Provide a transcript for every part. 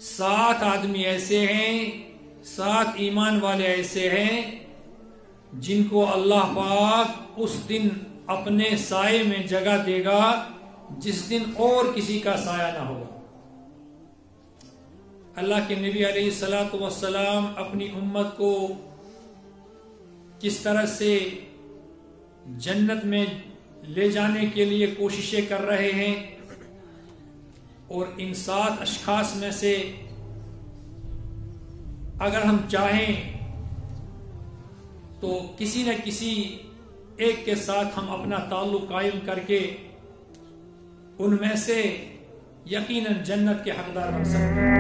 7 आदमी ऐसे हैं, 7 ईमान वाले ऐसे हैं जिनको अल्लाह पाक उस दिन अपने साए में जगह देगा जिस दिन और किसी का साया ना होगा। अल्लाह के नबी अलैहिस्सलातु वस्सलाम अपनी उम्मत को किस तरह से जन्नत में ले जाने के लिए कोशिशें कर रहे हैं, और इन 7 अशखास में से अगर हम चाहें तो किसी न किसी एक के साथ हम अपना ताल्लुक कायम करके उनमें से यकीनन जन्नत के हकदार बन सकते हैं।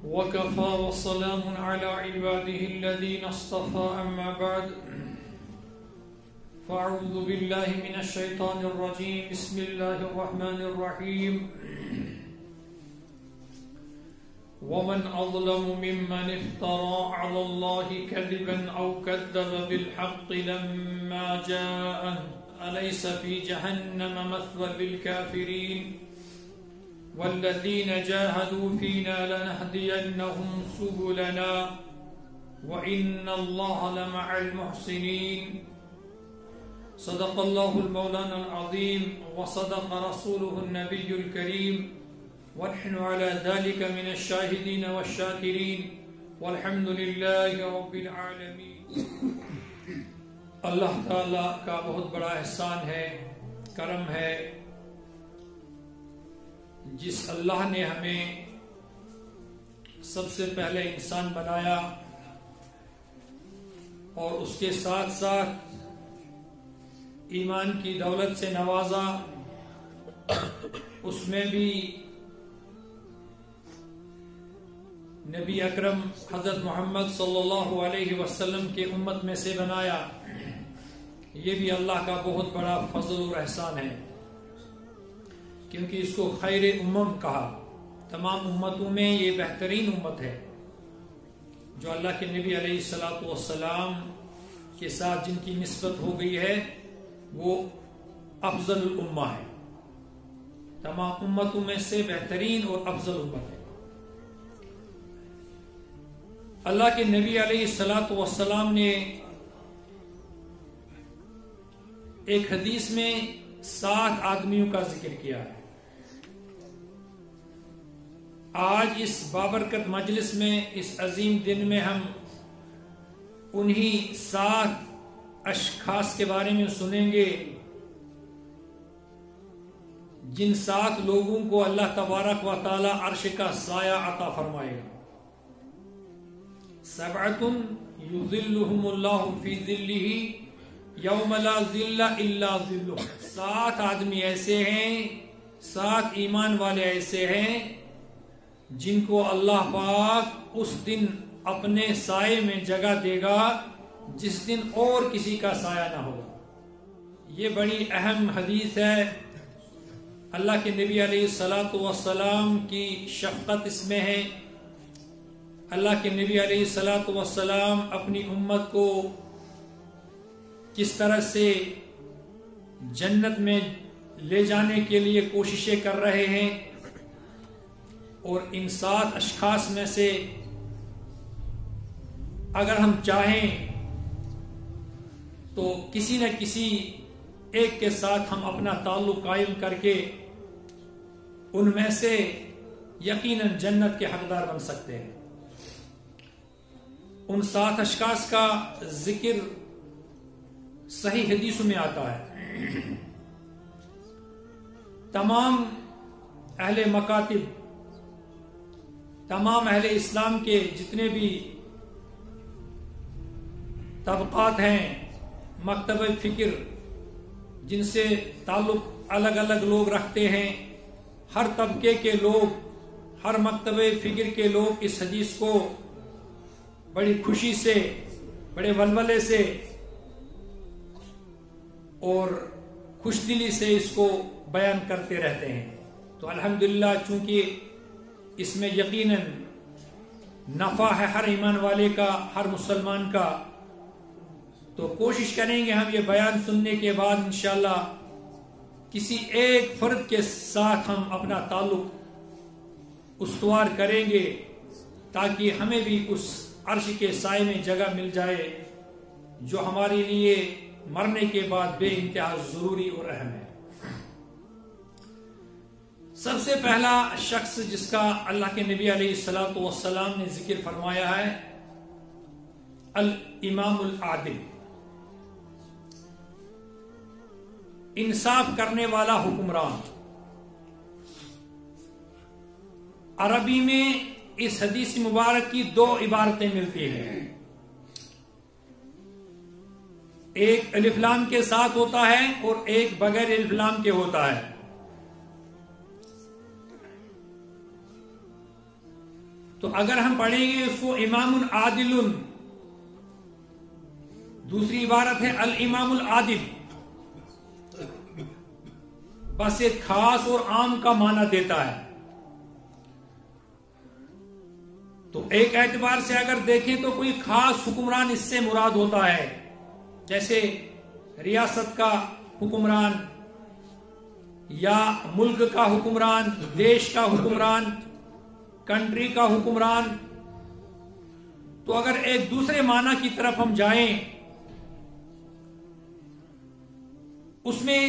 वकफ़ा वस्सलामुन अला इबादिहिल्लज़ीना इस्तफ़ा अम्मा बाद फ़अऊज़ु बिल्लाहि मिनश शैतानिर रजीम बिस्मिल्लाहिर रहमानिर रहीम वमन अज़लमु मिम्मन इफ्तरा अलल्लाहि कज़िबन औ कज़्ज़ब बिलहक़्क़ि लम्मा जाअहु अलैसा फ़ी जहन्नम मथवन लिलकाफ़िरीन वल्लज़ीना जाहदू फ़ीना लनहदियन्नहुम सुबुलना व इन्नल्लाह लमअल मुहसिनीन। सदक़ल्लाहुल मौलाना अज़ीम व सदक़ रसूलुहुन नबियुल करीम व नहनु अला ज़ालिका मिनश शाहिदीन वश्शाकिरीन वल्हम्दुलिल्लाहि रब्बिल आलमीन। अल्लाह ताला का बहुत बड़ा एहसान है, करम है, जिस अल्लाह ने हमें सबसे पहले इंसान बनाया और उसके साथ साथ ईमान की दौलत से नवाजा, उसमें भी नबी अकरम हज़रत मोहम्मद सल्लल्लाहु अलैहि वसल्लम के उम्मत में से बनाया। ये भी अल्लाह का बहुत बड़ा फजल और एहसान है, क्योंकि इसको खैर उम्मम कहा। तमाम उम्मतों में ये बेहतरीन उम्मत है जो अल्लाह के नबी अलैहिस्सलातु वस्सलाम के साथ जिनकी निस्बत हो गई है, वो अफजल उम्मा है। तमाम उम्मतों में से बेहतरीन और अफजल उम्मत है। अल्लाह के नबी अलैहिस्सलातु वस्सलाम ने एक हदीस में 7 आदमियों का जिक्र किया है। आज इस बाबरकत मजलिस में, इस अजीम दिन में हम उन्हीं 7 अशखास के बारे में सुनेंगे जिन 7 लोगों को अल्लाह तबारक व तआला अर्श का साया अता फरमाएगा। सबअतुन युज़िल्लुहुमुल्लाहु फी ज़िल्लिही यौम ला ज़िल्ला इल्ला ज़िल्लुह। 7 आदमी ऐसे हैं, 7 ईमान वाले ऐसे हैं जिनको अल्लाह पाक उस दिन अपने साए में जगह देगा जिस दिन और किसी का साया ना होगा। ये बड़ी अहम हदीस है। अल्लाह के नबी अलैहिस्सलातु वस्सलाम की शफ़क़त इसमें है। अल्लाह के नबी अलैहिस्सलातु वस्सलाम अपनी उम्मत को किस तरह से जन्नत में ले जाने के लिए कोशिशें कर रहे हैं, और इन 7 अशखास में से अगर हम चाहें तो किसी न किसी एक के साथ हम अपना ताल्लुक कायम करके उनमें से यकीनन जन्नत के हकदार बन सकते हैं। उन 7 अशखास का जिक्र सही हदीसों में आता है। तमाम अहले मकातिब, तमाम अहले इस्लाम के जितने भी तबकात हैं, मकतब फिक्र जिनसे ताल्लुक अलग अलग लोग रखते हैं, हर तबके के लोग, हर मकतब फिक्र के लोग इस हदीस को बड़ी खुशी से, बड़े वलवले से और खुशदिली से इसको बयान करते रहते हैं। तो अल्हम्दुलिल्लाह, चूंकि इसमें यकीनन नफा है हर ईमान वाले का, हर मुसलमान का। तो कोशिश करेंगे हम ये बयान सुनने के बाद इंशाअल्लाह किसी एक फर्द के साथ हम अपना ताल्लुक उस्तवार करेंगे, ताकि हमें भी उस अर्श के साए में जगह मिल जाए जो हमारे लिए मरने के बाद बेइंतहा जरूरी और अहम है। सबसे पहला शख्स जिसका अल्लाह के नबी अलैहिस्सलातु वस्सलाम ने जिक्र फरमाया है, अल इमामुल आदिल, इंसाफ करने वाला हुक्मरान। अरबी में इस हदीस मुबारक की दो इबारतें मिलती हैं, एक अलिफ लाम के साथ होता है और एक बगैर अलिफ लाम के होता है। तो अगर हम पढ़ेंगे उसको इमामुल आदिलुन, दूसरी इबारत है अल इमामुल आदिल, बस एक खास और आम का माना देता है। तो एक एतबार से अगर देखें तो कोई खास हुक्मरान इससे मुराद होता है, जैसे रियासत का हुक्मरान या मुल्क का हुक्मरान, देश का हुक्मरान, कंट्री का हुक्मरान। तो अगर एक दूसरे माना की तरफ हम जाएं, उसमें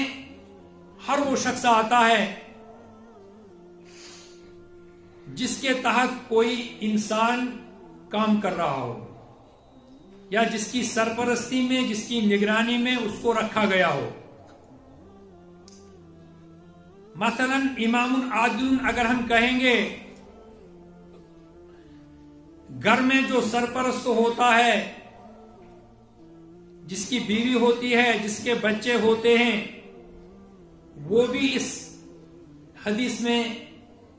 हर वो शख्स आता है जिसके तहत कोई इंसान काम कर रहा हो या जिसकी सरपरस्ती में, जिसकी निगरानी में उसको रखा गया हो। मसलन इमामुल आदिल अगर हम कहेंगे, घर में जो सरपरस्त होता है, जिसकी बीवी होती है, जिसके बच्चे होते हैं, वो भी इस हदीस में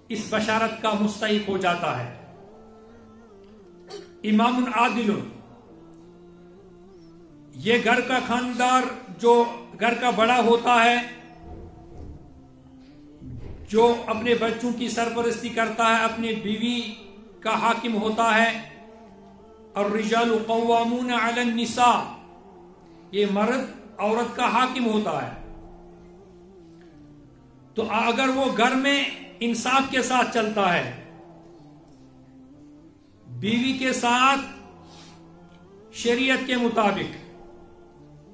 इस बशारत का मुस्तहिक हो जाता है। इमामुल आदिल, ये घर का खानदार जो घर का बड़ा होता है, जो अपने बच्चों की सरपरस्ती करता है, अपनी बीवी का हाकिम होता है। और रिजालु क़व्वामून अलन निसा, ये मर्द औरत का हाकिम होता है। तो अगर वो घर में इंसाफ के साथ चलता है, बीवी के साथ शरीयत के मुताबिक,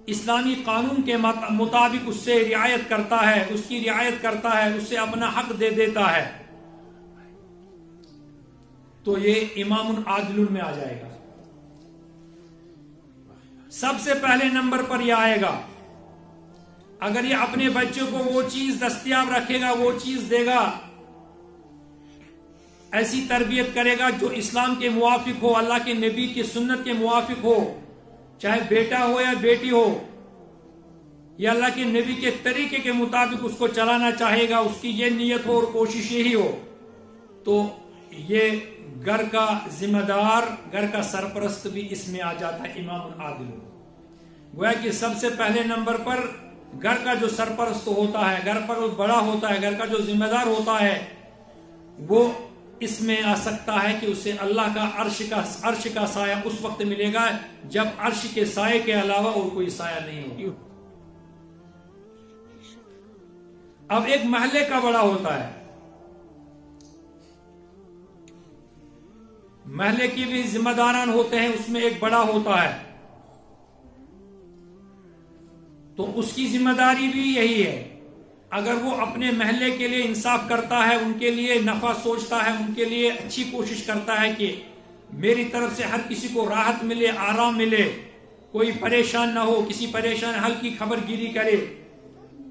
इस्लामी कानून के मुताबिक उससे रियायत करता है, उसकी रियायत करता है, उससे अपना हक दे देता है, तो ये इमामुल आदिल में आ जाएगा। सबसे पहले नंबर पर यह आएगा। अगर ये अपने बच्चों को वो चीज दस्तयाब रखेगा, वो चीज देगा, ऐसी तरबियत करेगा जो इस्लाम के मुवाफिक हो, अल्लाह के नबी की सुन्नत के मुवाफिक हो, चाहे बेटा हो या बेटी हो, या अल्लाह के नबी के तरीके के मुताबिक उसको चलाना चाहेगा, उसकी ये नीयत हो और कोशिश यही हो, तो ये घर का जिम्मेदार, घर का सरपरस्त भी इसमें आ जाता है इमामुल आदिल। गोया कि सबसे पहले नंबर पर घर का जो सरपरस्त होता है, घर पर बड़ा होता है, घर का जो जिम्मेदार होता है, वो इसमें आ सकता है कि उसे अल्लाह का अर्श का साया उस वक्त मिलेगा जब अर्श के साये के अलावा और कोई साया नहीं होगा। अब एक महल्ले का बड़ा होता है, महल्ले की भी जिम्मेदारान होते हैं, उसमें एक बड़ा होता है, तो उसकी जिम्मेदारी भी यही है। अगर वो अपने महल्ले के लिए इंसाफ करता है, उनके लिए नफा सोचता है, उनके लिए अच्छी कोशिश करता है कि मेरी तरफ से हर किसी को राहत मिले, आराम मिले, कोई परेशान ना हो, किसी परेशान हल की खबरगिरी करे,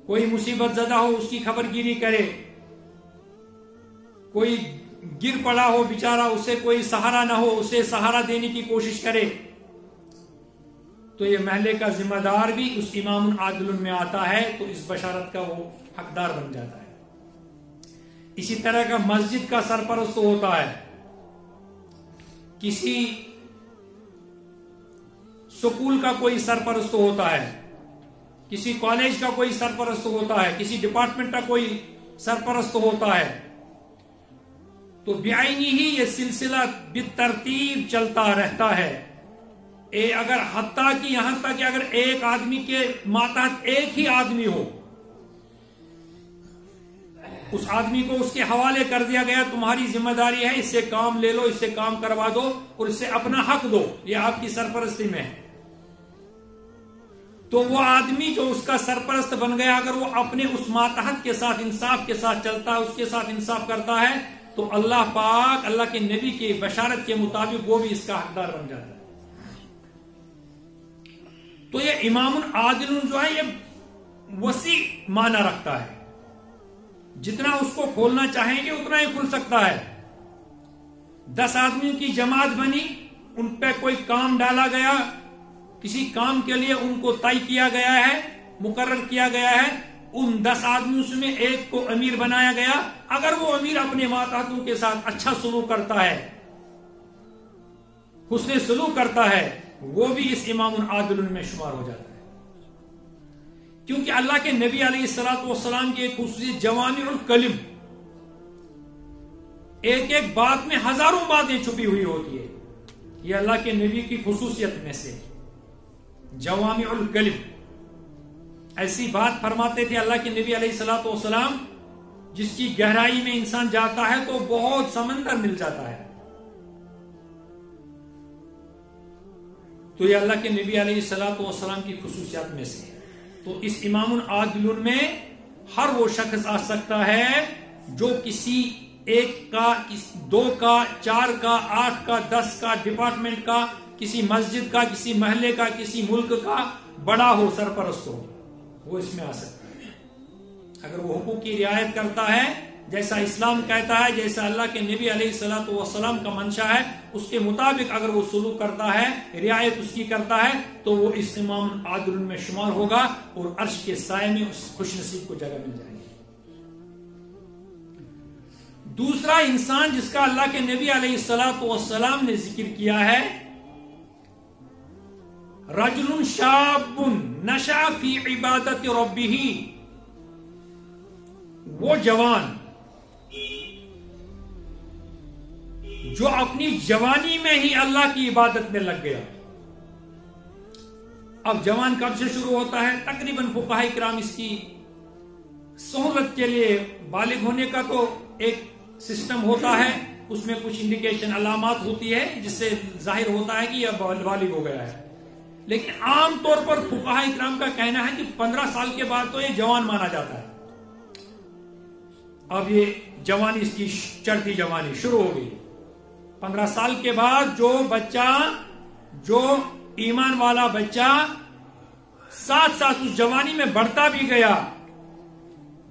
कोई मुसीबत ज़दा हो उसकी खबरगिरी करे, कोई गिर पड़ा हो बेचारा, उसे कोई सहारा ना हो, उसे सहारा देने की कोशिश करे, तो ये महल्ले का जिम्मेदार भी उस इमामुल आदिल में आता है, तो इस बशारत का वो हकदार बन जाता है। इसी तरह का मस्जिद का सरपरस्त होता है, किसी स्कूल का कोई सरपरस्त होता है, किसी कॉलेज का कोई सरपरस्त होता है, किसी डिपार्टमेंट का कोई सरपरस्त होता है, तो बेआईनी ही ये सिलसिला बितरतीब चलता रहता है। अगर हत्ता कि यहां तक कि अगर एक आदमी के मातहत एक ही आदमी हो, उस आदमी को उसके हवाले कर दिया गया, तुम्हारी जिम्मेदारी है, इससे काम ले लो, इससे काम करवा दो और इससे अपना हक दो, ये आपकी सरपरस्ती में है। तो वो आदमी जो उसका सरपरस्त बन गया, अगर वो अपने उस मातहत के साथ इंसाफ के साथ चलता है, उसके साथ इंसाफ करता है, तो अल्लाह पाक अल्लाह के नबी की बशारत के मुताबिक वो भी इसका हकदार बन जाता है। तो ये इमामुन आदिलुन जो है ये वसी माना रखता है, जितना उसको खोलना चाहेंगे उतना ही खुल सकता है। 10 आदमियों की जमात बनी, उन पे कोई काम डाला गया, किसी काम के लिए उनको तय किया गया है, मुकर्रर किया गया है, उन 10 आदमियों में एक को अमीर बनाया गया। अगर वो अमीर अपने मातहतों के साथ अच्छा सलूक करता है, हुस्ने सलूक करता है, वो भी इस इमामुन आदिलुन में शुमार हो जाता है। क्योंकि अल्लाह के नबी अलैहिस्सलातु वस्सलाम की एक खुसूसियत जवामिउल कलिम, एक एक बात में हजारों बातें छुपी हुई होती है। ये अल्लाह के नबी की खुसूसियत में से जवामिउल कलिम, ऐसी बात फरमाते थे अल्लाह के नबी अलैहिस्सलातु वस्सलाम जिसकी गहराई में इंसान जाता है तो बहुत समंदर मिल जाता है। तो ये अल्लाह के नबी अलैहिस्सलातु वस्सलाम की खुसूसियत में से। तो इस इमामुन आदिलुन में हर वो शख्स आ सकता है जो किसी एक का, 2 का, 4 का, 8 का, 10 का, डिपार्टमेंट का, किसी मस्जिद का, किसी महल्ले का, किसी मुल्क का बड़ा हो, सरपरस्त हो, वो इसमें आ सकता है। अगर वो हुकूक की रियायत करता है, जैसा इस्लाम कहता है, जैसा अल्लाह के नबी अलैहिस्सलातु वस्सलाम का मंशा है, उसके मुताबिक अगर वो सुलूक करता है, रियायत उसकी करता है, तो वो इस इमाम आदिल में शुमार होगा और अर्श के साए में उस खुशनसीब को जगह मिल जाएगी। दूसरा इंसान जिसका अल्लाह के नबी अलैहिस्सलातु वस्सलाम ने जिक्र किया है, रजुलुन शाबुन नशा फी इबादति रब्बिही, वो जवान जो अपनी जवानी में ही अल्लाह की इबादत में लग गया। अब जवान कब से शुरू होता है? तकरीबन फुकाहा किराम इसकी सहूलत के लिए बालिग होने का तो एक सिस्टम होता है, उसमें कुछ इंडिकेशन अलामात होती है जिससे जाहिर होता है कि यह बालिग हो गया है। लेकिन आम तौर पर फुकाहा किराम का कहना है कि 15 साल के बाद तो ये जवान माना जाता है। अब ये जवानी, इसकी चढ़ती जवानी शुरू हो गई। 15 साल के बाद जो बच्चा, जो ईमान वाला बच्चा साथ साथ उस जवानी में बढ़ता भी गया,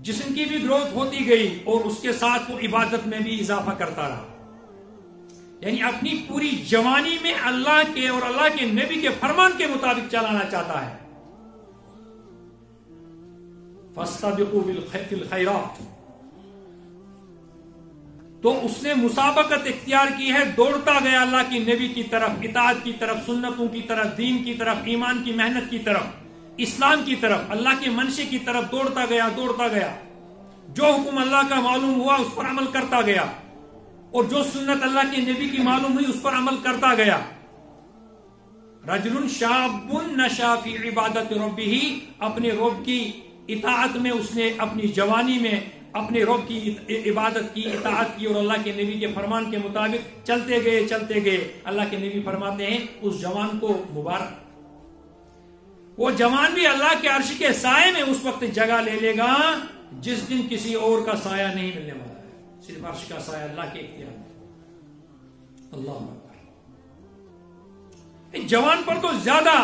जिस्म की भी ग्रोथ होती गई और उसके साथ वो इबादत में भी इजाफा करता रहा, यानी अपनी पूरी जवानी में अल्लाह के और अल्लाह के नबी के फरमान के मुताबिक चलाना चाहता है। फस्तबिकू बिल खैरात, तो उसने मुसाबकत इख्तियार की है, दौड़ता गया अल्लाह की नबी की तरफ, इताअत की तरफ, सुन्नतों की तरफ, दीन की तरफ, ईमान की मेहनत की तरफ, इस्लाम की तरफ, अल्लाह के मंशे की तरफ दौड़ता गया, दौड़ता गया। जो हुक्म अल्लाह का मालूम हुआ उस पर अमल करता गया और जो सुन्नत अल्लाह के नबी की मालूम हुई उस पर अमल करता गया। रजुलुन शाबुन नशा फी इबादत रब्बिही, अपने रब की इताअत में उसने अपनी जवानी में अपने रब की इबादत की, इताअत की और अल्लाह के नबी के फरमान के मुताबिक चलते गए, चलते गए। अल्लाह के नबी फरमाते हैं उस जवान को मुबारक, वो जवान भी अल्लाह के अर्श के साए में उस वक्त जगह ले लेगा जिस दिन किसी और का साया नहीं मिलने वाला है, सिर्फ अर्श का साया अल्लाह के इख्तियार में। अल्लाह अकबर। जवान पर तो ज्यादा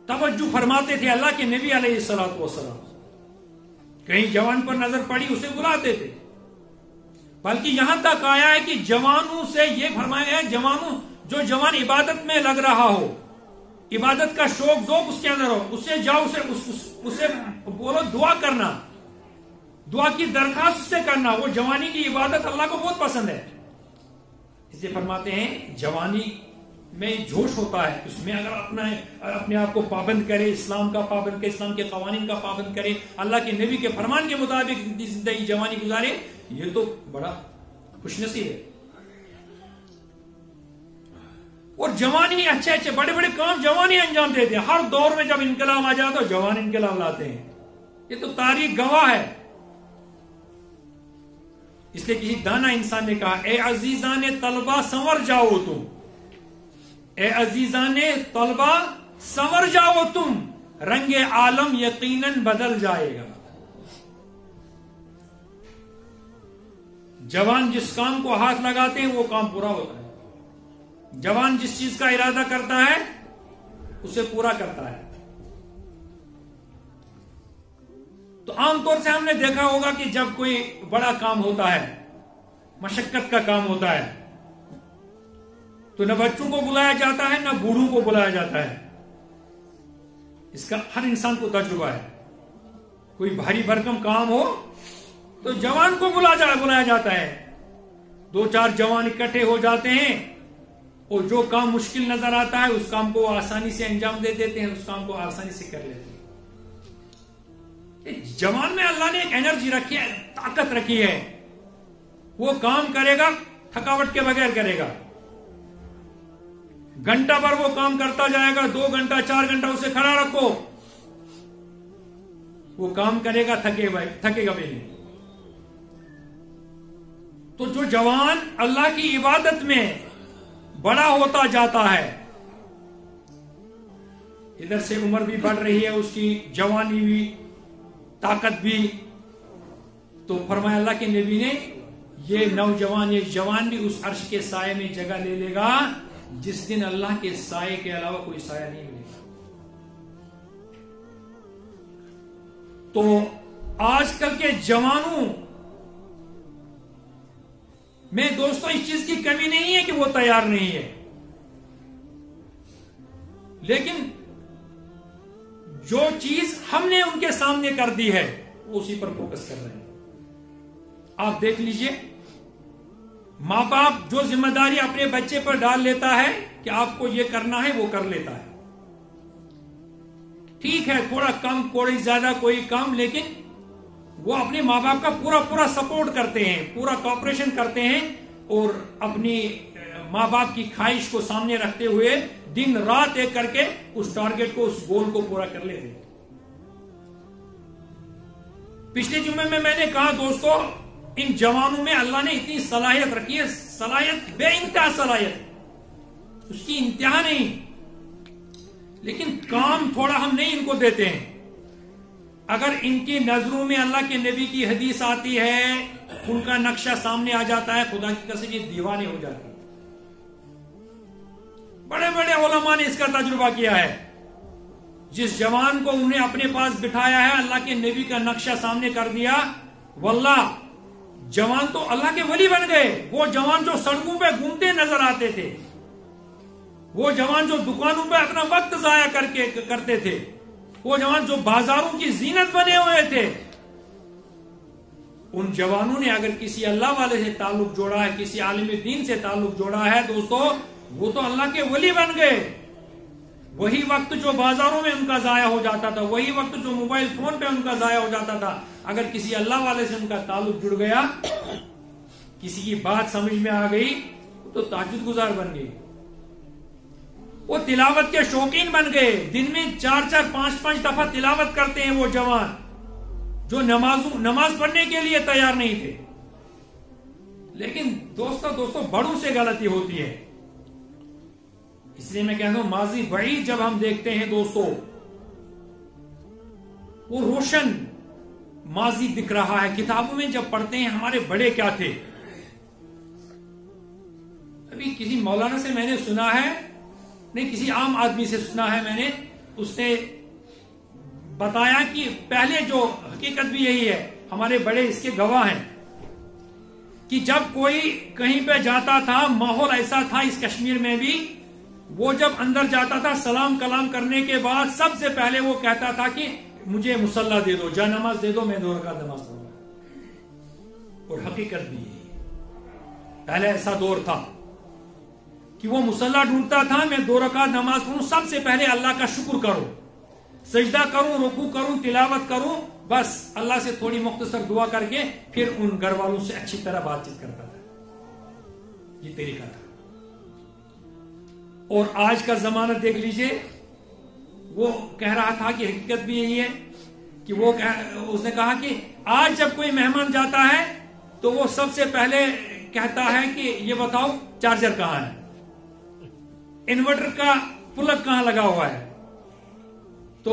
तवज्जो फरमाते थे अल्लाह के नबी अलैहिस्सलातु वस्सलाम। कहीं जवान पर नजर पड़ी उसे बुलाते थे, बल्कि यहां तक आया है कि जवानों से यह फरमाया गया, जवानों, जो जवान इबादत में लग रहा हो, इबादत का शौक ज़ौक़ उसके अंदर हो, उससे जाओ, उसे बोलो दुआ करना, दुआ की दरखास्त उससे करना। वो जवानी की इबादत अल्लाह को बहुत पसंद है। इसलिए फरमाते हैं जवानी में जोश होता है, उसमें अगर अपने आप को पाबंद करे, इस्लाम का पाबंद करे, इस्लाम के कवानीन का पाबंद करे, अल्लाह के नबी के फरमान के मुताबिक जिंदगी जवानी गुजारे, ये तो बड़ा खुशनसीब है। और जवान ही अच्छे अच्छे बड़े बड़े काम जवान ही अंजाम देते हैं। हर दौर में जब इनकलाब आ जाता है जवान इनकलाब लाते हैं। ये तो तारीख गवाह है। इसलिए किसी दाना इंसान ने कहा, ए अजीजाने तलबा संवर जाओ तुम, ए अजीजाने तलबा संवर जाओ तुम, रंगे आलम यकीनन बदल जाएगा। जवान जिस काम को हाथ लगाते हैं वो काम पूरा होता है। जवान जिस चीज का इरादा करता है उसे पूरा करता है। तो आमतौर से हमने देखा होगा कि जब कोई बड़ा काम होता है, मशक्कत का काम होता है, तो न बच्चों को बुलाया जाता है न बूढ़ों को बुलाया जाता है। इसका हर इंसान को तजुर्बा है। कोई भारी भरकम काम हो तो जवान को बुलाया जाता है। 2-4 जवान इकट्ठे हो जाते हैं और जो काम मुश्किल नजर आता है उस काम को आसानी से अंजाम दे देते हैं, उस काम को आसानी से कर लेते हैं। जवान में अल्लाह ने एक एनर्जी रखी है, ताकत रखी है। वो काम करेगा, थकावट के बगैर करेगा। घंटा भर वो काम करता जाएगा, 2 घंटा 4 घंटा उसे खड़ा रखो, वो काम करेगा, थकेगा भी नहीं। तो जो जवान अल्लाह की इबादत में बड़ा होता जाता है, इधर से उम्र भी बढ़ रही है, उसकी जवानी भी, ताकत भी, तो फरमाया अल्लाह के नबी ने, ये नौजवान, ये जवान भी उस अर्श के साये में जगह ले लेगा जिस दिन अल्लाह के साये के अलावा कोई साया नहीं मिलेगा। तो आजकल के जवानों में दोस्तों इस चीज की कमी नहीं है कि वो तैयार नहीं है, लेकिन जो चीज हमने उनके सामने कर दी है वो उसी पर फोकस कर रहे हैं। आप देख लीजिए, मां बाप जो जिम्मेदारी अपने बच्चे पर डाल लेता है कि आपको ये करना है, वो कर लेता है। ठीक है, थोड़ा कम, कोई ज्यादा, कोई कम, लेकिन वो अपने माँ बाप का पूरा सपोर्ट करते हैं, पूरा कॉपरेशन करते हैं और अपनी माँ बाप की ख्वाहिश को सामने रखते हुए दिन रात एक करके उस टारगेट को, उस गोल को पूरा कर लेते हैं। पिछले जुम्मे में मैंने कहा दोस्तों, इन जवानों में अल्लाह ने इतनी सलाहियत रखी है, सलाहियत बेइंतहा सलाहियत, उसकी इंतहा नहीं, लेकिन काम थोड़ा हम नहीं इनको देते हैं। अगर इनकी नजरों में अल्लाह के नबी की हदीस आती है, उनका नक्शा सामने आ जाता है, खुदा की कसम ये दीवाने हो जाते हैं। बड़े बड़े उलमा ने इसका तजुर्बा किया है। जिस जवान को उन्हें अपने पास बिठाया है, अल्लाह के नबी का नक्शा सामने कर दिया, वल्लाह जवान तो अल्लाह के वली बन गए। वो जवान जो सड़कों पे घूमते नजर आते थे, वो जवान जो दुकानों पे अपना वक्त जाया करते थे, वो जवान जो बाजारों की जीनत बने हुए थे, उन जवानों ने अगर किसी अल्लाह वाले से ताल्लुक जोड़ा है, किसी आलिम दीन से ताल्लुक जोड़ा है दोस्तों, वो तो अल्लाह के वली बन गए। वही वक्त जो बाजारों में उनका जाया हो जाता था, वही वक्त जो मोबाइल फोन पे उनका जाया हो जाता था, अगर किसी अल्लाह वाले से उनका ताल्लुक जुड़ गया, किसी की बात समझ में आ गई, तो ताज्जुद गुजार बन गई। वो तिलावत के शौकीन बन गए। दिन में 4-4, 5-5 दफा तिलावत करते हैं वो जवान जो नमाज पढ़ने के लिए तैयार नहीं थे। लेकिन दोस्तों बड़ों से गलती होती है। इसलिए मैं कहता हूं, माजी बड़ी जब हम देखते हैं दोस्तों, वो रोशन माजी दिख रहा है। किताबों में जब पढ़ते हैं हमारे बड़े क्या थे। अभी किसी मौलाना से मैंने सुना है, नहीं किसी आम आदमी से सुना है मैंने, उसने बताया कि पहले जो हकीकत भी यही है, हमारे बड़े इसके गवाह हैं, कि जब कोई कहीं पे जाता था, माहौल ऐसा था इस कश्मीर में भी, वो जब अंदर जाता था सलाम कलाम करने के बाद सबसे पहले वो कहता था कि मुझे मुसल्ला दे दो, जा नमाज दे दो, मैं 2 रकात नमाज पढ़ूंगा। और हकीकत भी पहले ऐसा दौर था कि वो मुसल्ला ढूंढता था, मैं 2 रकात नमाज पढ़ूं, सबसे पहले अल्लाह का शुक्र करूं, सजदा करूं, रुकू करूं, तिलावत करूं, बस अल्लाह से थोड़ी मुख्तसर दुआ करके फिर उन घर वालों से अच्छी तरह बातचीत करता था। ये तरीका था। और आज का जमाना देख लीजिए, वो कह रहा था कि हकीकत भी यही है कि उसने कहा कि आज जब कोई मेहमान जाता है तो वो सबसे पहले कहता है कि ये बताओ चार्जर कहां है, इन्वर्टर का प्लग कहां लगा हुआ है। तो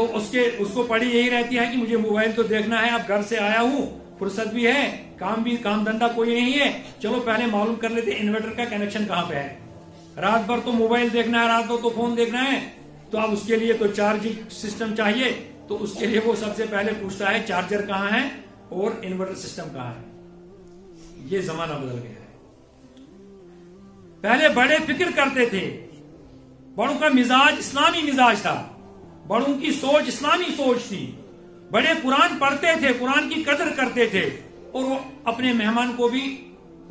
उसको पड़ी यही रहती है कि मुझे मोबाइल तो देखना है, अब घर से आया हूं, फुर्सत भी है, काम धंधा कोई नहीं है, चलो पहले मालूम कर लेते इन्वर्टर का कनेक्शन कहां पे है। रात भर तो मोबाइल देखना है, रात भर तो फोन देखना है, तो अब उसके लिए तो चार्जिंग सिस्टम चाहिए, तो उसके लिए वो सबसे पहले पूछता है चार्जर कहां है और इन्वर्टर सिस्टम कहां है। ये जमाना बदल गया है। पहले बड़े फिक्र करते थे, बड़ों का मिजाज इस्लामी मिजाज था, बड़ों की सोच इस्लामी सोच थी, बड़े कुरान पढ़ते थे, कुरान की कदर करते थे, और वो अपने मेहमान को भी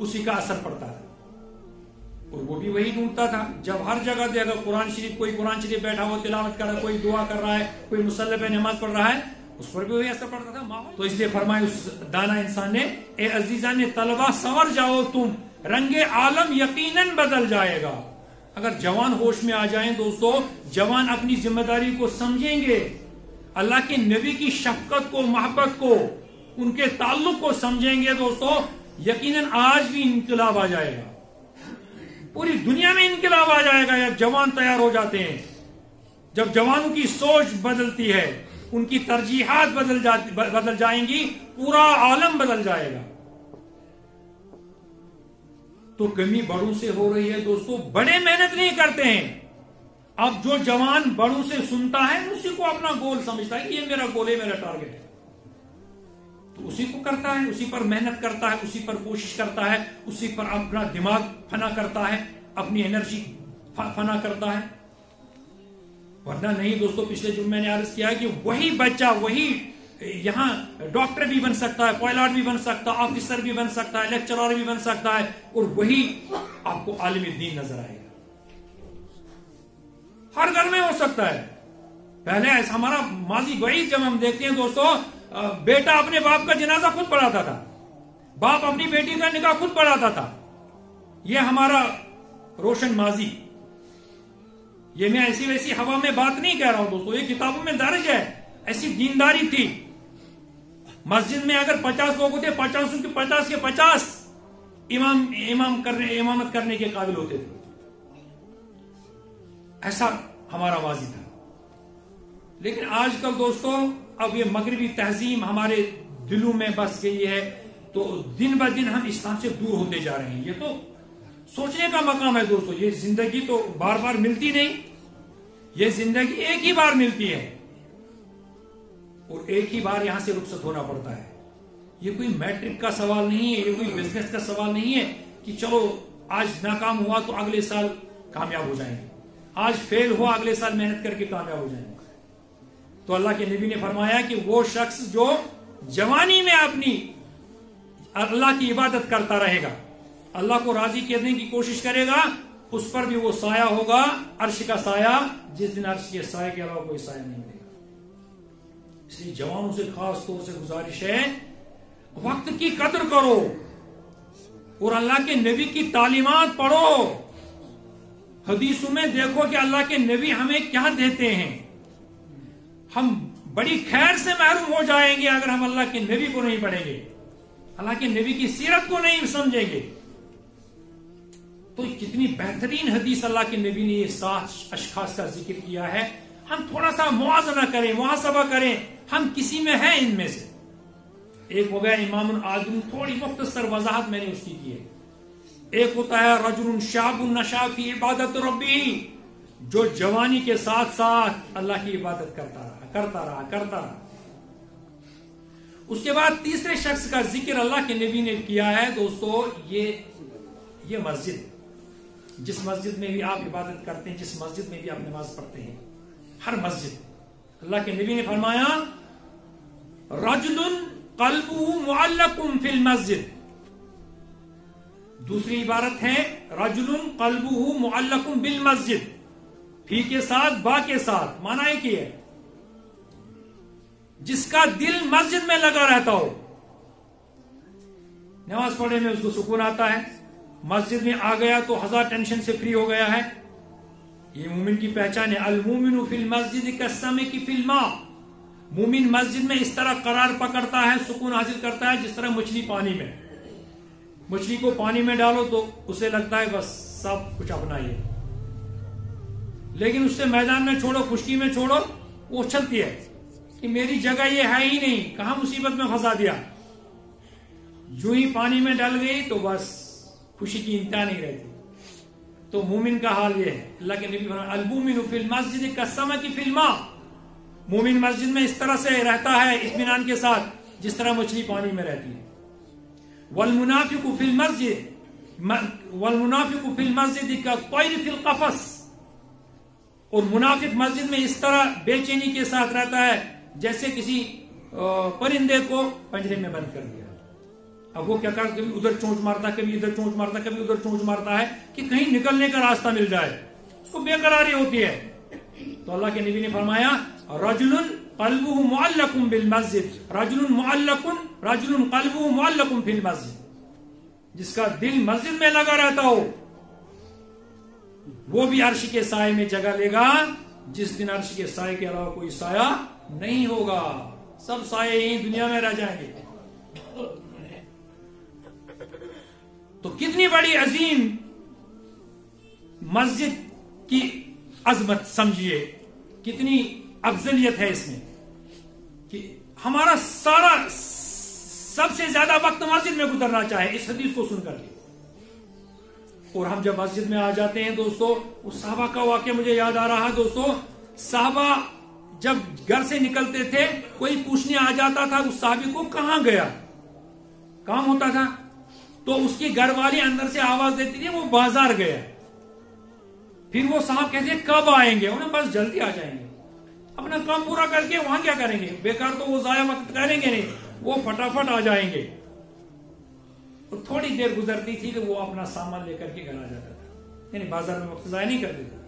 उसी का असर पड़ता था और वो भी वही ढूंढता था। जब हर जगह देखा कुरान शरीफ, कोई कुरान शरीफ बैठा हो तिलावत कर रहा है, कोई दुआ कर रहा है, कोई मुसल्ले पे नमाज पढ़ रहा है, उस पर भी वही असर पड़ता था। तो इसलिए फरमाया उस दाना इंसान ने, ए अजीजा ने तलबा संवर जाओ तुम, रंगे आलम यकीनन बदल जाएगा। अगर जवान होश में आ जाएं दोस्तों, जवान अपनी जिम्मेदारी को समझेंगे, अल्लाह के नबी की शफकत को, मोहब्बत को, उनके ताल्लुक को समझेंगे दोस्तों, यकीनन आज भी इंकलाब आ जाएगा, पूरी दुनिया में इंकलाब आ जाएगा। जब जवान तैयार हो जाते हैं, जब जवानों की सोच बदलती है, उनकी तरजीहात बदल जाएंगी, पूरा आलम बदल जाएगा। तो कमी बड़ों से हो रही है दोस्तों, बड़े मेहनत नहीं करते हैं। अब जो जवान बड़ों से सुनता है उसी को अपना गोल समझता है कि ये मेरा गोल है, मेरा टारगेट है, तो उसी को करता है, उसी पर मेहनत करता है, उसी पर कोशिश करता है, उसी पर अपना दिमाग फना करता है, अपनी एनर्जी फना करता है। वरना नहीं दोस्तों, पिछले जुम्मे मैंने अर्ज किया कि वही बच्चा, वही यहां डॉक्टर भी बन सकता है, पायलट भी बन सकता है, ऑफिसर भी बन सकता है, लेक्चरर भी बन सकता है, और वही आपको आलिम दीन नजर आएगा। हर घर में हो सकता है। पहले ऐसा हमारा माजी गई, जब हम देखते हैं दोस्तों, बेटा अपने बाप का जनाजा खुद पढ़ाता था, बाप अपनी बेटी का निकाह खुद पढ़ाता था। यह हमारा रोशन माजी। ये मैं ऐसी वैसी हवा में बात नहीं कह रहा हूं दोस्तों, ये किताबों में दर्ज है, ऐसी दीनदारी थी। मस्जिद में अगर 50 लोग होते, 50 के 50 इमामत करने के काबिल होते थे। ऐसा हमारा माजी था। लेकिन आजकल दोस्तों, अब ये मगरबी तहजीम हमारे दिलों में बस गई है, तो दिन ब दिन हम इस्लाम से दूर होते जा रहे हैं। ये तो सोचने का मकाम है दोस्तों। ये जिंदगी तो बार बार मिलती नहीं, ये जिंदगी एक ही बार मिलती है और एक ही बार यहां से रुखसत होना पड़ता है। ये कोई मैट्रिक का सवाल नहीं है, ये कोई बिजनेस का सवाल नहीं है कि चलो आज नाकाम हुआ तो अगले साल कामयाब हो जाएंगे, आज फेल हुआ अगले साल मेहनत करके कामयाब हो जाएंगे। तो अल्लाह के नबी ने फरमाया कि वो शख्स जो जवानी में अपनी अल्लाह की इबादत करता रहेगा, अल्लाह को राजी करने की कोशिश करेगा, उस पर भी वो साया होगा, अर्श का साया, जिस दिन अर्श के साये के अलावा कोई साया नहीं मिलेगा। इसलिए जवानों से खास तौर से गुजारिश है, वक्त की कदर करो और अल्लाह के नबी की तालीमात पढ़ो। हदीसों में देखो कि अल्लाह के नबी हमें क्या देते हैं। हम बड़ी खैर से महरूम हो जाएंगे अगर हम अल्लाह के नबी को नहीं पढ़ेंगे, अल्लाह के नबी की सीरत को नहीं समझेंगे। तो कितनी बेहतरीन हदीस अल्लाह के नबी ने ये 7 अशखास का जिक्र किया है। हम थोड़ा सा मुआज़ना करें, मुहासबा करें, हम किसी में है इनमें से। एक हो गया इमामुल आदम, थोड़ी मुख्तसर वजाहत मैंने उसकी की है। एक होता है रजुलुन शाबुन नशा फी इबादत रब्बी, जो जवानी के साथ साथ अल्लाह की इबादत करता रहा। उसके बाद तीसरे शख्स का जिक्र अल्लाह के नबी ने किया है दोस्तों, ये मस्जिद, जिस मस्जिद में भी आप इबादत करते हैं, जिस मस्जिद में भी आप नमाज पढ़ते हैं, हर मस्जिद, अल्लाह के नबी ने फरमाया रजुलुन क़ल्बुहु मुअल्लकुम फिल मस्जिद। दूसरी इबारत है रजुलुन क़ल्बुहु मुअल्लकुम बिल मस्जिद, फी के साथ बा के साथ, माना एक ही है, जिसका दिल मस्जिद में लगा रहता हो। नमाज पढ़ने में उसको सुकून आता है, मस्जिद में आ गया तो 1000 टेंशन से फ्री हो गया है। ये मोमिन की पहचान है। अल मोमिनु फिल मस्जिद कस्समे की फिल मा। मोमिन मस्जिद में इस तरह करार पकड़ता है, सुकून हासिल करता है जिस तरह मछली पानी में। मछली को पानी में डालो तो उसे लगता है बस सब कुछ अपना ही है, लेकिन उससे मैदान में छोड़ो, खुशकी में छोड़ो, वो उछलती है कि मेरी जगह ये है ही नहीं, कहां मुसीबत में फंसा दिया। जो ही पानी में डल गई तो बस खुशी की इंतहा नहीं रहती। तो मोमिन का हाल ये है। अल्लाह के नबी फरमाते अल मोमिनु फिल मस्जिद कस्समे की फिल मा। मोमिन मस्जिद में इस तरह से रहता है इत्मीनान के साथ जिस तरह मछली पानी में रहती है। वल मुनाफिकु फिल मस्जिद का तैर फिल कफस। और मुनाफिक मस्जिद में इस तरह बेचैनी के साथ रहता है जैसे किसी परिंदे को पंजरे में बंद कर दिया। अब वो क्या कर, कभी उधर चोंच मारता, कभी इधर चोंच मारता, कभी उधर चोंच मारता है कि कहीं निकलने का रास्ता मिल जाए, उसको बेकरारी होती है। तो अल्लाह के नबी ने फरमाया रजुलुन क़ल्बुहु मुअल्लकुम बिल मस्जिद, रजुलुन क़ल्बुहु मुअल्लकुम फिल मस्जिद। जिसका दिल मस्जिद में लगा रहता हो वो भी अर्श के साए में जगह लेगा जिस दिन अर्श के साए के अलावा कोई साया नहीं होगा। सब साए यही दुनिया में रह जाएंगे। तो कितनी बड़ी अजीम मस्जिद की अजमत समझिए, कितनी अफजलियत है इसमें कि हमारा सारा सबसे ज्यादा वक्त मस्जिद में गुजरना चाहे इस हदीस को सुनकर के। और हम जब मस्जिद में आ जाते हैं दोस्तों, उस साहबा का वाकया मुझे याद आ रहा है दोस्तों। साहबा जब घर से निकलते थे, कोई पूछने आ जाता था उस साहबी को कहां गया, काम होता था, तो उसकी घरवाली अंदर से आवाज देती थी वो बाजार गया। फिर वो साहब कहते कब आएंगे, उन्हें बस जल्दी आ जाएंगे, अपना काम पूरा करके वहां क्या करेंगे, बेकार तो वो जाया वक्त करेंगे नहीं, वो फटाफट आ जाएंगे। और थोड़ी देर गुजरती थी तो वो अपना सामान लेकर के घर आ जाता था, यानी बाजार में वक्त जाया नहीं करते थे।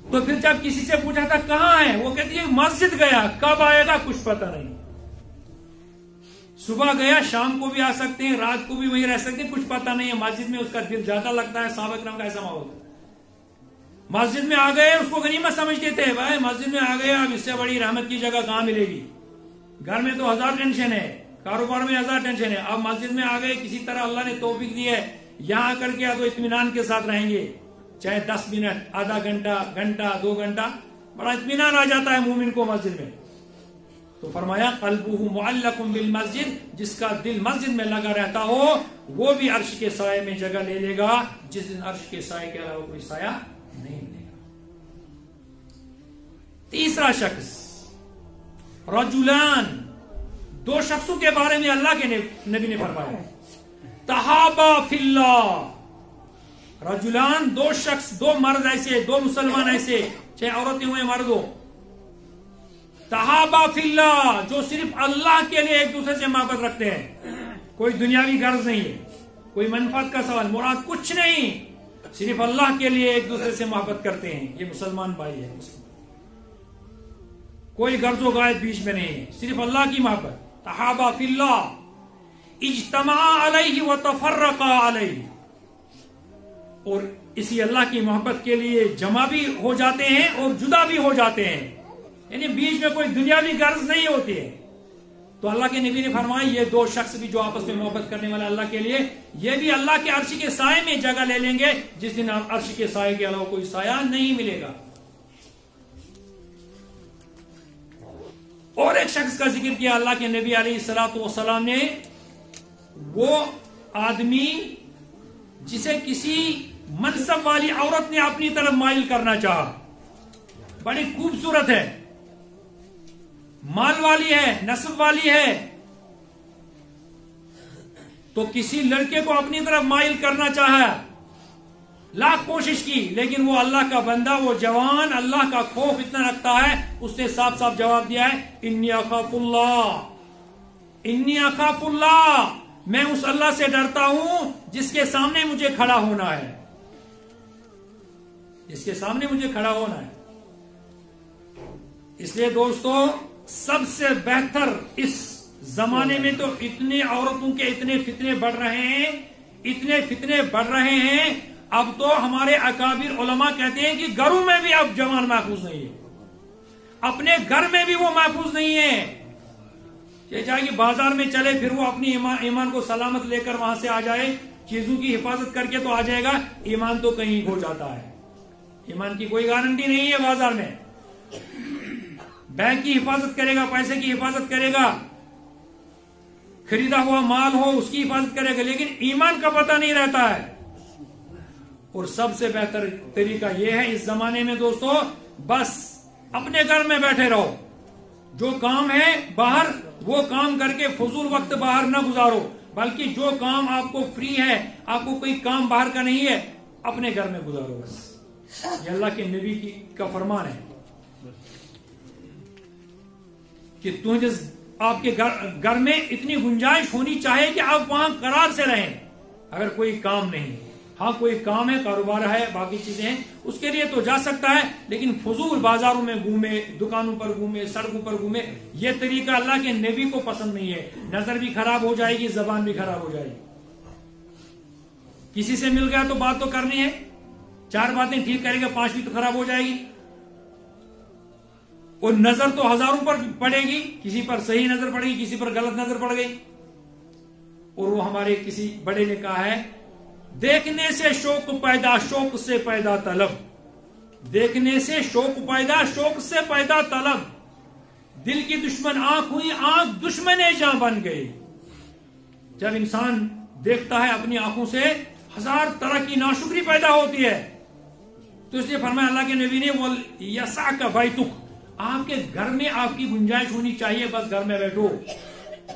तो फिर जब किसी से पूछा था कहां है, वो कहती है मस्जिद गया, कब आएगा कुछ पता नहीं। सुबह गया, शाम को भी आ सकते हैं, रात को भी वहीं रह सकते हैं, कुछ पता नहीं है। मस्जिद में उसका दिल ज्यादा लगता है। साहबा किराम का ऐसा माहौल था। मस्जिद में आ गए उसको गनीमत समझते थे, भाई मस्जिद में आ गए, अब इससे बड़ी रहमत की जगह कहां मिलेगी। घर में तो 1000 टेंशन है, कारोबार में 1000 टेंशन है, अब मस्जिद में आ गए, किसी तरह अल्लाह ने तौफीक दी है, यहां आकर के या तो इत्मीनान के साथ रहेंगे, चाहे 10 मिनट, आधा घंटा, घंटा, 2 घंटा, बड़ा इत्मीनान आ जाता है मोमिन को मस्जिद में। तो फरमाया क़ल्बुहु मुअल्लकुम बिल मस्जिद, जिसका दिल मस्जिद में लगा रहता हो वो भी अर्श के साए में जगह ले लेगा जिस दिन अर्श के साए के अलावा कोई साया नहीं मिलेगा। तीसरा शख्स रजुलान, 2 शख्सों के बारे में अल्लाह के नबी ने फरमाया तहाबा फिल्लाह। रजुलान, 2 शख्स, 2 मर्द ऐसे, 2 मुसलमान ऐसे, चाहे औरतें हुए मर्द हो, तहाबा फिल्लाह, जो सिर्फ अल्लाह के लिए एक दूसरे से मोहब्बत रखते हैं। कोई दुनियावी गर्ज नहीं है, कोई मनफात का सवाल, मुराद कुछ नहीं, सिर्फ अल्लाह के लिए एक दूसरे से मोहब्बत करते हैं। ये मुसलमान भाई है। कोई गर्जो गायद बीच में नहीं है, सिर्फ अल्लाह की मोहब्बत। तहाबा फिल्लाह इज्तमा अलैहि व तफर्रका अलैहि, और इसी अल्लाह की मोहब्बत के लिए जमा भी हो जाते हैं और जुदा भी हो जाते हैं, यानी बीच में कोई दुनियावी गर्ज नहीं होती है। तो अल्लाह के नबी ने फरमाया ये 2 शख्स भी जो आपस में मोहब्बत करने वाले अल्लाह के लिए, ये भी अल्लाह के अर्श के साए में जगह ले लेंगे जिस दिन अर्श के साए के अलावा कोई साया नहीं मिलेगा। और एक शख्स का जिक्र किया अल्लाह के नबी अलैहिस्सलातु वस्सलाम ने, वो आदमी जिसे किसी मनसब वाली औरत ने अपनी तरफ माइल करना चाहा, बड़ी खूबसूरत है, माल वाली है, नस्ब वाली है, तो किसी लड़के को अपनी तरफ माइल करना चाहा, लाख कोशिश की, लेकिन वो अल्लाह का बंदा, वो जवान अल्लाह का खौफ इतना रखता है, उसने साफ साफ जवाब दिया है इन्नी अखाफुल्लाह, इन्नी अखाफुल्लाह, मैं उस अल्लाह से डरता हूं जिसके सामने मुझे खड़ा होना है, जिसके सामने मुझे खड़ा होना है। इसलिए दोस्तों सबसे बेहतर, इस जमाने में तो इतने औरतों के इतने फितने बढ़ रहे हैं, इतने फितने बढ़ रहे हैं, अब तो हमारे अकाबिर उलमा कहते हैं कि घरों में भी अब जवान महफूज नहीं है, अपने घर में भी वो महफूज नहीं है। ये चाहे कि बाजार में चले फिर वो अपनी ईमान को सलामत लेकर वहां से आ जाए, चीजों की हिफाजत करके तो आ जाएगा, ईमान तो कहीं खो जाता है। ईमान की कोई गारंटी नहीं है बाजार में। बैंक की हिफाजत करेगा, पैसे की हिफाजत करेगा, खरीदा हुआ माल हो उसकी हिफाजत करेगा, लेकिन ईमान का पता नहीं रहता है। और सबसे बेहतर तरीका यह है इस जमाने में दोस्तों, बस अपने घर में बैठे रहो, जो काम है बाहर वो काम करके फजूल वक्त बाहर न गुजारो, बल्कि जो काम आपको फ्री है, आपको कोई काम बाहर का नहीं है, अपने घर में गुजारो बस। ये अल्लाह के नबी का फरमान है कि तुझे आपके घर में इतनी गुंजाइश होनी चाहिए कि आप वहां करार से रहें। अगर कोई काम नहीं, हाँ कोई काम है, कारोबार है, बाकी चीजें हैं, उसके लिए तो जा सकता है, लेकिन फजूल बाजारों में घूमे, दुकानों पर घूमे, सड़कों पर घूमे, ये तरीका अल्लाह के नबी को पसंद नहीं है। नजर भी खराब हो जाएगी, जबान भी खराब हो जाएगी। किसी से मिल गया तो बात तो करनी है, 4 बातें ठीक करेगा, 5वीं तो खराब हो जाएगी। और नजर तो हजारों पर पड़ेगी, किसी पर सही नजर पड़ेगी, किसी पर गलत नजर पड़ गई। और वो हमारे किसी बड़े ने कहा है, देखने से शौक पैदा, शौक से पैदा तलब। देखने से शौक पैदा, शौक से पैदा तलब। दिल की दुश्मन आंख हुई, आंख दुश्मन जां बन गई। जब इंसान देखता है अपनी आंखों से, 1000 तरह की नाशुक्री पैदा होती है। तो इसलिए फरमाया अल्लाह के नबी ने, वो यसा का बैतुक, आपके घर में आपकी गुंजाइश होनी चाहिए, बस घर में बैठो।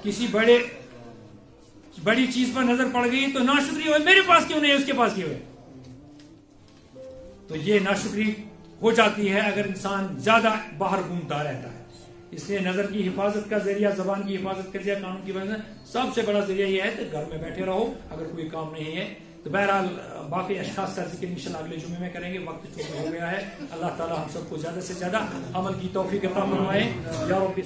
किसी बड़ी चीज पर नजर पड़ गई तो नाशुक्री हो, मेरे पास क्यों नहीं है, उसके पास क्यों है। तो ये नाशुक्री हो जाती है अगर इंसान ज्यादा बाहर घूमता रहता है। इसलिए नजर की हिफाजत का जरिया, जबान की हिफाजत का जरिया, कानून की वजह से सबसे बड़ा जरिया यह है कि घर में बैठे रहो अगर कोई काम नहीं है। तो बहरहाल बाकी अशखास का जिक्र इंशाल्लाह अगले जुमे में करेंगे, वक्त चूक हो गया है। अल्लाह ताला हम सबको ज्यादा से ज्यादा अमल की तौफीक अता फरमाए या रब्बी।